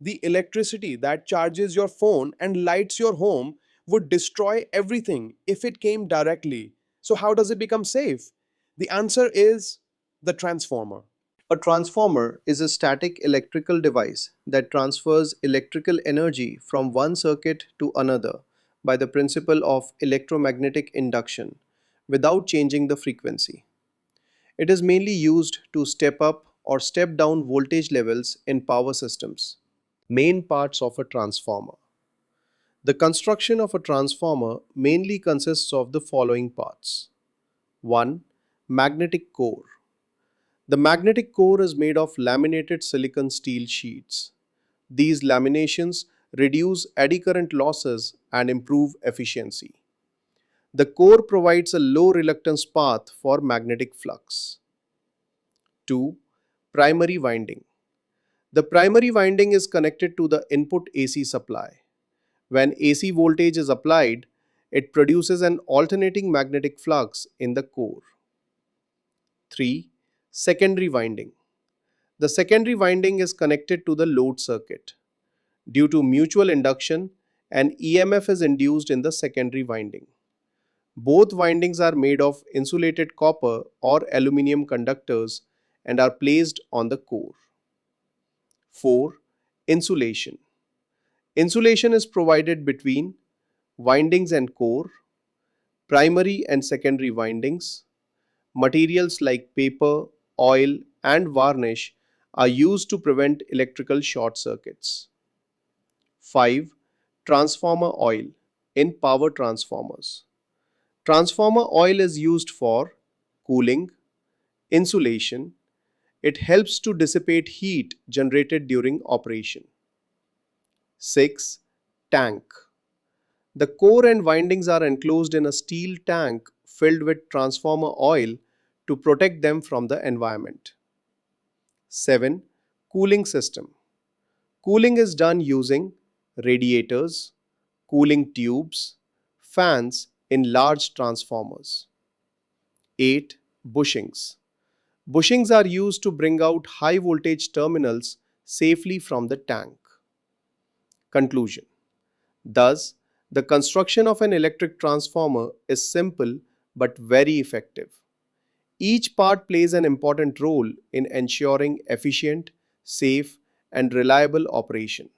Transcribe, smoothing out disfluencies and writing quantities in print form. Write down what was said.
The electricity that charges your phone and lights your home would destroy everything if it came directly. So, how does it become safe? The answer is the transformer. A transformer is a static electrical device that transfers electrical energy from one circuit to another by the principle of electromagnetic induction without changing the frequency. It is mainly used to step up or step down voltage levels in power systems. Main parts of a transformer. The construction of a transformer mainly consists of the following parts. 1. Magnetic core. The magnetic core is made of laminated silicon steel sheets. These laminations reduce eddy current losses and improve efficiency. The core provides a low reluctance path for magnetic flux. 2. Primary winding. The primary winding is connected to the input AC supply. When AC voltage is applied, it produces an alternating magnetic flux in the core. 3. Secondary winding. The secondary winding is connected to the load circuit. Due to mutual induction, an EMF is induced in the secondary winding. Both windings are made of insulated copper or aluminum conductors and are placed on the core. 4. Insulation. Insulation is provided between windings and core, primary and secondary windings. Materials like paper, oil, and varnish are used to prevent electrical short circuits. 5. Transformer oil in power transformers. Transformer oil is used for cooling, insulation. It helps to dissipate heat generated during operation. 6. Tank. The core and windings are enclosed in a steel tank filled with transformer oil to protect them from the environment. 7. Cooling system. Cooling is done using radiators, cooling tubes, fans in large transformers. 8. Bushings. Bushings are used to bring out high voltage terminals safely from the tank. Conclusion. Thus, the construction of an electric transformer is simple but very effective. Each part plays an important role in ensuring efficient, safe, and reliable operation.